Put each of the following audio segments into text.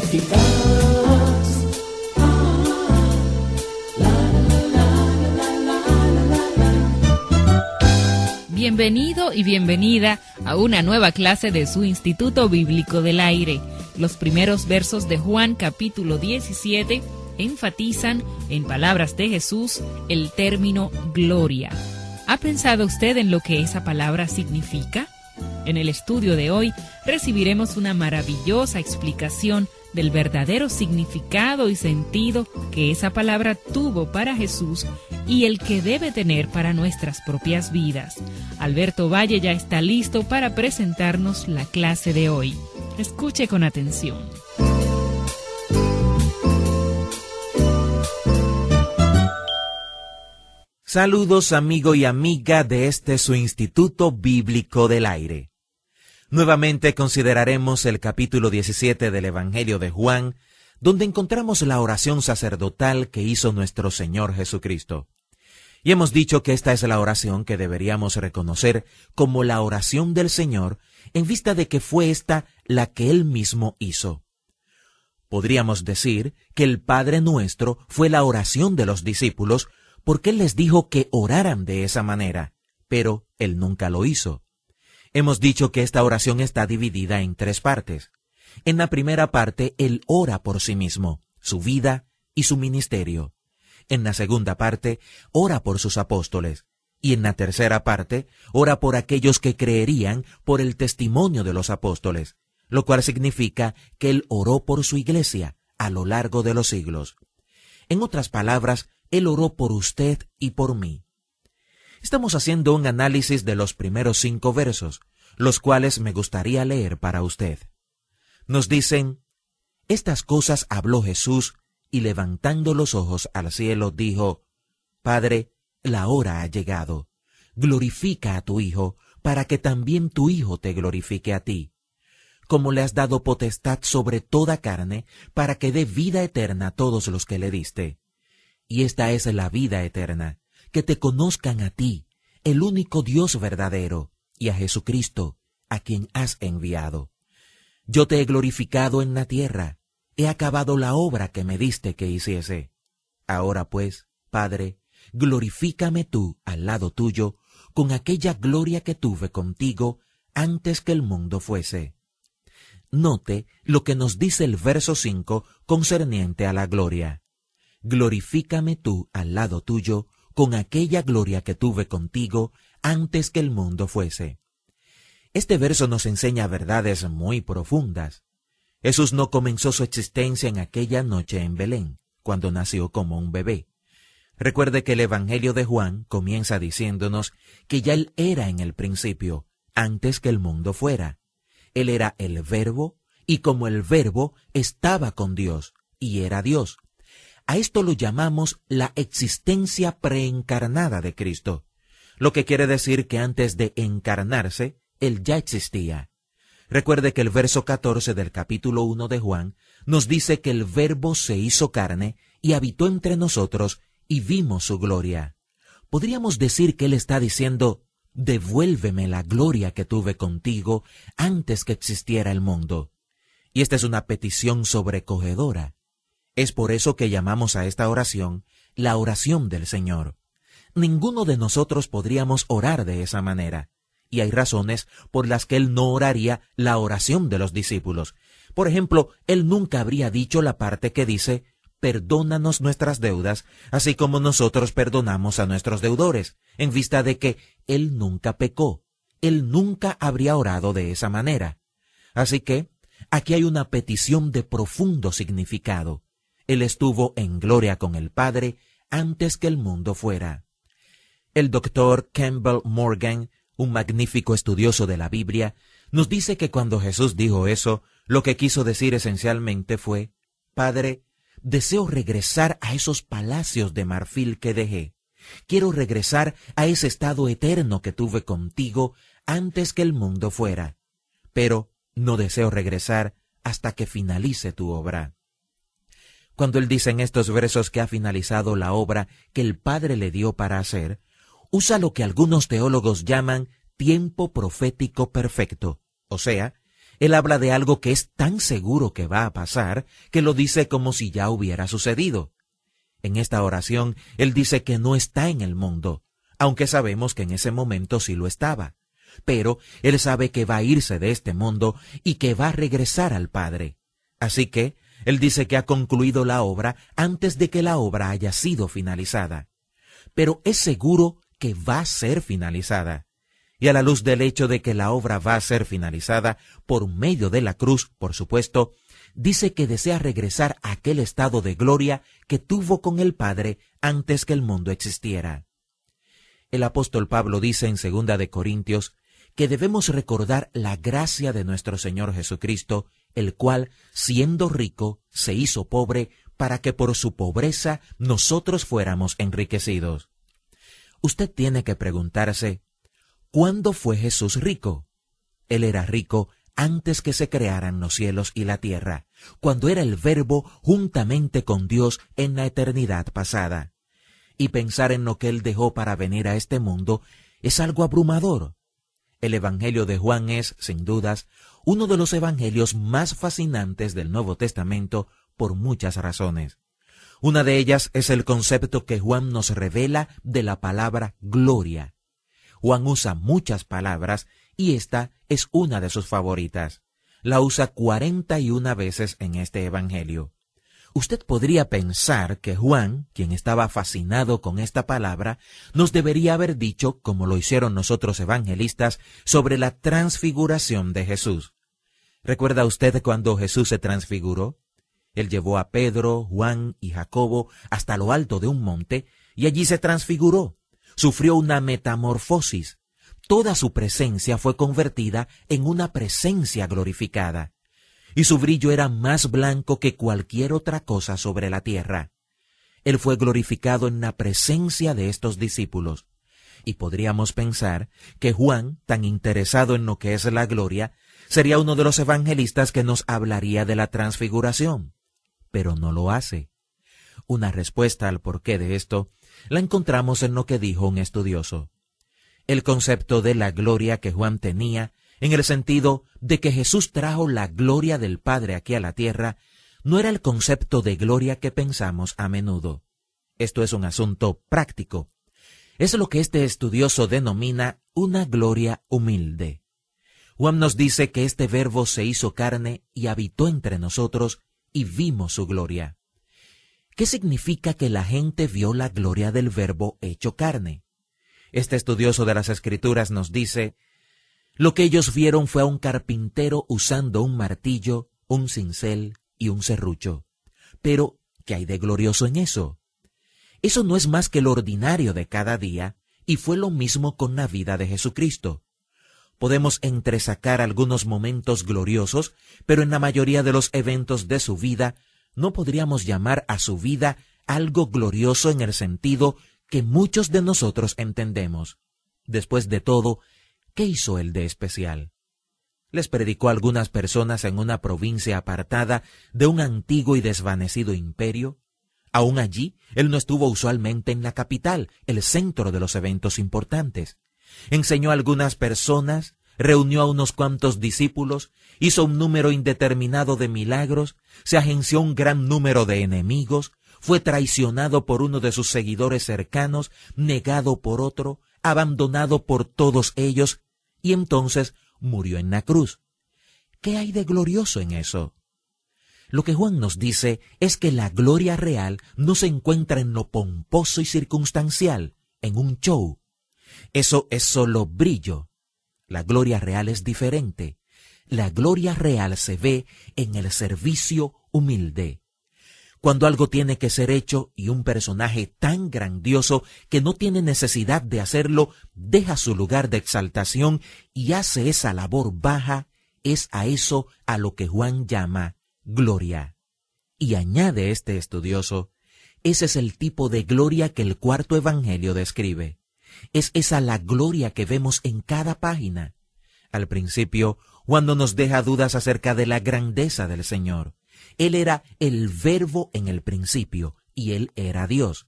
eficaz. Bienvenido y bienvenida a una nueva clase de su Instituto Bíblico del Aire. Los primeros versos de Juan capítulo 17 enfatizan, en palabras de Jesús, el término gloria. ¿Ha pensado usted en lo que esa palabra significa? En el estudio de hoy recibiremos una maravillosa explicación del verdadero significado y sentido que esa palabra tuvo para Jesús y el que debe tener para nuestras propias vidas. Alberto Valle ya está listo para presentarnos la clase de hoy. Escuche con atención. Saludos, amigo y amiga de su Instituto Bíblico del Aire. Nuevamente consideraremos el capítulo 17 del Evangelio de Juan, donde encontramos la oración sacerdotal que hizo nuestro Señor Jesucristo. Y hemos dicho que esta es la oración que deberíamos reconocer como la oración del Señor, en vista de que fue esta la que Él mismo hizo. Podríamos decir que el Padre Nuestro fue la oración de los discípulos, porque Él les dijo que oraran de esa manera, pero Él nunca lo hizo. Hemos dicho que esta oración está dividida en tres partes. En la primera parte, Él ora por sí mismo, su vida y su ministerio. En la segunda parte, ora por sus apóstoles. Y en la tercera parte, ora por aquellos que creerían por el testimonio de los apóstoles, lo cual significa que Él oró por su iglesia a lo largo de los siglos. En otras palabras, Él oró por usted y por mí. Estamos haciendo un análisis de los primeros 5 versos, los cuales me gustaría leer para usted. Nos dicen: estas cosas habló Jesús, y levantando los ojos al cielo dijo: Padre, la hora ha llegado. Glorifica a tu Hijo, para que también tu Hijo te glorifique a ti. Como le has dado potestad sobre toda carne, para que dé vida eterna a todos los que le diste. Y esta es la vida eterna, que te conozcan a ti, el único Dios verdadero, y a Jesucristo, a quien has enviado. Yo te he glorificado en la tierra, he acabado la obra que me diste que hiciese. Ahora pues, Padre, glorifícame tú al lado tuyo, con aquella gloria que tuve contigo antes que el mundo fuese. Note lo que nos dice el verso 5 concerniente a la gloria. Glorifícame tú al lado tuyo, con aquella gloria que tuve contigo antes que el mundo fuese. Este verso nos enseña verdades muy profundas. Jesús no comenzó su existencia en aquella noche en Belén, cuando nació como un bebé. Recuerde que el Evangelio de Juan comienza diciéndonos que ya Él era en el principio, antes que el mundo fuera. Él era el Verbo, y como el Verbo estaba con Dios, y era Dios. A esto lo llamamos la existencia preencarnada de Cristo, lo que quiere decir que antes de encarnarse, Él ya existía. Recuerde que el verso 14 del capítulo 1 de Juan nos dice que el Verbo se hizo carne y habitó entre nosotros y vimos su gloria. Podríamos decir que Él está diciendo: devuélveme la gloria que tuve contigo antes que existiera el mundo. Y esta es una petición sobrecogedora. Es por eso que llamamos a esta oración la oración del Señor. Ninguno de nosotros podríamos orar de esa manera, y hay razones por las que Él no oraría la oración de los discípulos. Por ejemplo, Él nunca habría dicho la parte que dice: perdónanos nuestras deudas, así como nosotros perdonamos a nuestros deudores, en vista de que Él nunca pecó. Él nunca habría orado de esa manera. Así que aquí hay una petición de profundo significado. Él estuvo en gloria con el Padre antes que el mundo fuera. El doctor Campbell Morgan, un magnífico estudioso de la Biblia, nos dice que cuando Jesús dijo eso, lo que quiso decir esencialmente fue: Padre, deseo regresar a esos palacios de marfil que dejé. Quiero regresar a ese estado eterno que tuve contigo antes que el mundo fuera. Pero no deseo regresar hasta que finalice tu obra. Cuando él dice en estos versos que ha finalizado la obra que el Padre le dio para hacer, usa lo que algunos teólogos llaman tiempo profético perfecto, o sea, Él habla de algo que es tan seguro que va a pasar, que lo dice como si ya hubiera sucedido. En esta oración, él dice que no está en el mundo, aunque sabemos que en ese momento sí lo estaba. Pero él sabe que va a irse de este mundo y que va a regresar al Padre. Así que él dice que ha concluido la obra antes de que la obra haya sido finalizada. Pero es seguro que va a ser finalizada. Y a la luz del hecho de que la obra va a ser finalizada por medio de la cruz, por supuesto, dice que desea regresar a aquel estado de gloria que tuvo con el Padre antes que el mundo existiera. El apóstol Pablo dice en 2 de Corintios que debemos recordar la gracia de nuestro Señor Jesucristo, el cual, siendo rico, se hizo pobre para que por su pobreza nosotros fuéramos enriquecidos. Usted tiene que preguntarse, ¿cuándo fue Jesús rico? Él era rico antes que se crearan los cielos y la tierra, cuando era el Verbo juntamente con Dios en la eternidad pasada. Y pensar en lo que Él dejó para venir a este mundo es algo abrumador. El Evangelio de Juan es, sin dudas, uno de los evangelios más fascinantes del Nuevo Testamento por muchas razones. Una de ellas es el concepto que Juan nos revela de la palabra gloria. Juan usa muchas palabras y esta es una de sus favoritas. La usa 41 veces en este evangelio. Usted podría pensar que Juan, quien estaba fascinado con esta palabra, nos debería haber dicho, como lo hicieron los otros evangelistas, sobre la transfiguración de Jesús. ¿Recuerda usted cuando Jesús se transfiguró? Él llevó a Pedro, Juan y Jacobo hasta lo alto de un monte y allí se transfiguró. Sufrió una metamorfosis. Toda su presencia fue convertida en una presencia glorificada. Y su brillo era más blanco que cualquier otra cosa sobre la tierra. Él fue glorificado en la presencia de estos discípulos. Y podríamos pensar que Juan, tan interesado en lo que es la gloria, sería uno de los evangelistas que nos hablaría de la transfiguración. Pero no lo hace. Una respuesta al porqué de esto la encontramos en lo que dijo un estudioso. El concepto de la gloria que Juan tenía, en el sentido de que Jesús trajo la gloria del Padre aquí a la tierra, no era el concepto de gloria que pensamos a menudo. Esto es un asunto práctico. Es lo que este estudioso denomina una gloria humilde. Juan nos dice que este Verbo se hizo carne y habitó entre nosotros y vimos su gloria. ¿Qué significa que la gente vio la gloria del Verbo hecho carne? Este estudioso de las Escrituras nos dice, lo que ellos vieron fue a un carpintero usando un martillo, un cincel y un serrucho. Pero, ¿qué hay de glorioso en eso? Eso no es más que lo ordinario de cada día, y fue lo mismo con la vida de Jesucristo. Podemos entresacar algunos momentos gloriosos, pero en la mayoría de los eventos de su vida no podríamos llamar a su vida algo glorioso en el sentido que muchos de nosotros entendemos. Después de todo, ¿qué hizo él de especial? Les predicó a algunas personas en una provincia apartada de un antiguo y desvanecido imperio. Aún allí, él no estuvo usualmente en la capital, el centro de los eventos importantes. Enseñó a algunas personas, reunió a unos cuantos discípulos, hizo un número indeterminado de milagros, se agenció un gran número de enemigos, fue traicionado por uno de sus seguidores cercanos, negado por otro, abandonado por todos ellos, y entonces murió en la cruz. ¿Qué hay de glorioso en eso? Lo que Juan nos dice es que la gloria real no se encuentra en lo pomposo y circunstancial, en un show. Eso es solo brillo. La gloria real es diferente. La gloria real se ve en el servicio humilde. Cuando algo tiene que ser hecho y un personaje tan grandioso que no tiene necesidad de hacerlo, deja su lugar de exaltación y hace esa labor baja, es a eso a lo que Juan llama gloria. Y añade este estudioso, ese es el tipo de gloria que el cuarto evangelio describe. Es esa la gloria que vemos en cada página. Al principio, Juan no nos deja dudas acerca de la grandeza del Señor. Él era el Verbo en el principio, y Él era Dios.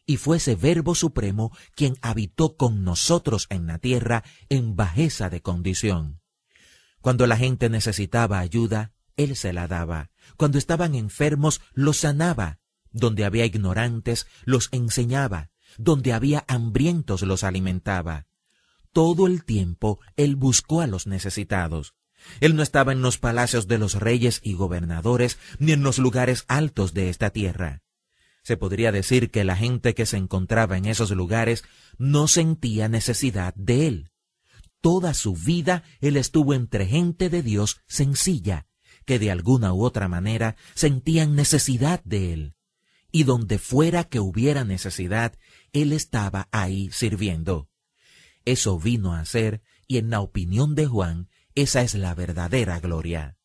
Y fue ese Verbo supremo quien habitó con nosotros en la tierra en bajeza de condición. Cuando la gente necesitaba ayuda, Él se la daba. Cuando estaban enfermos, los sanaba. Donde había ignorantes, los enseñaba. Donde había hambrientos, los alimentaba. Todo el tiempo Él buscó a los necesitados. Él no estaba en los palacios de los reyes y gobernadores, ni en los lugares altos de esta tierra. Se podría decir que la gente que se encontraba en esos lugares no sentía necesidad de Él. Toda su vida Él estuvo entre gente de Dios sencilla, que de alguna u otra manera sentían necesidad de Él. Y donde fuera que hubiera necesidad, Él estaba ahí sirviendo. Eso vino a ser, y en la opinión de Juan, esa es la verdadera gloria.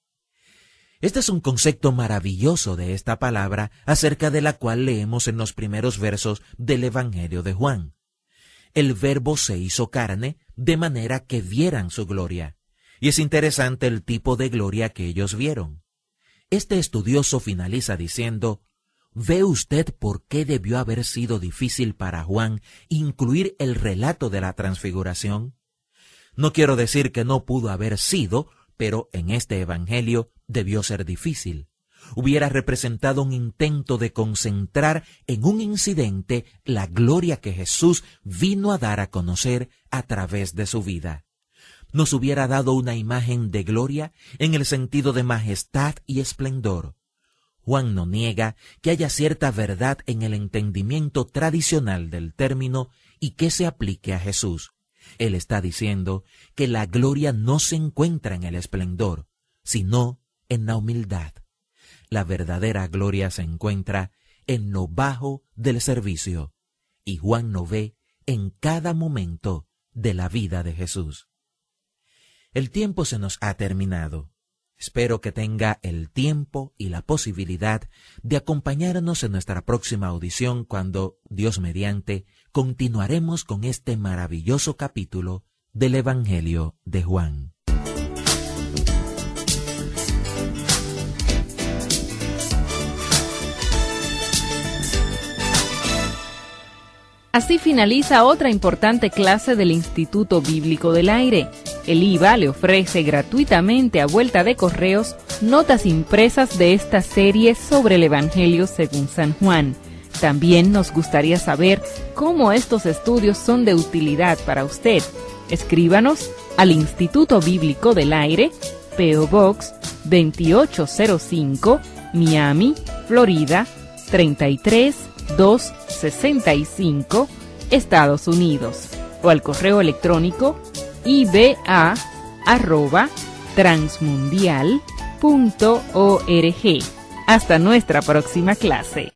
Este es un concepto maravilloso de esta palabra, acerca de la cual leemos en los primeros versos del Evangelio de Juan. El Verbo se hizo carne, de manera que vieran su gloria. Y es interesante el tipo de gloria que ellos vieron. Este estudioso finaliza diciendo: ¿ve usted por qué debió haber sido difícil para Juan incluir el relato de la transfiguración? No quiero decir que no pudo haber sido, pero en este evangelio debió ser difícil. Hubiera representado un intento de concentrar en un incidente la gloria que Jesús vino a dar a conocer a través de su vida. Nos hubiera dado una imagen de gloria en el sentido de majestad y esplendor. Juan no niega que haya cierta verdad en el entendimiento tradicional del término y que se aplique a Jesús. Él está diciendo que la gloria no se encuentra en el esplendor, sino en la humildad. La verdadera gloria se encuentra en lo bajo del servicio, y Juan lo ve en cada momento de la vida de Jesús. El tiempo se nos ha terminado. Espero que tenga el tiempo y la posibilidad de acompañarnos en nuestra próxima audición cuando, Dios mediante, continuaremos con este maravilloso capítulo del Evangelio de Juan. Así finaliza otra importante clase del Instituto Bíblico del Aire. El IVA le ofrece gratuitamente a vuelta de correos notas impresas de esta serie sobre el Evangelio según San Juan. También nos gustaría saber cómo estos estudios son de utilidad para usted. Escríbanos al Instituto Bíblico del Aire, P.O. Box 2805, Miami, Florida 33265, Estados Unidos, o al correo electrónico iba@transmundial.org. Hasta nuestra próxima clase.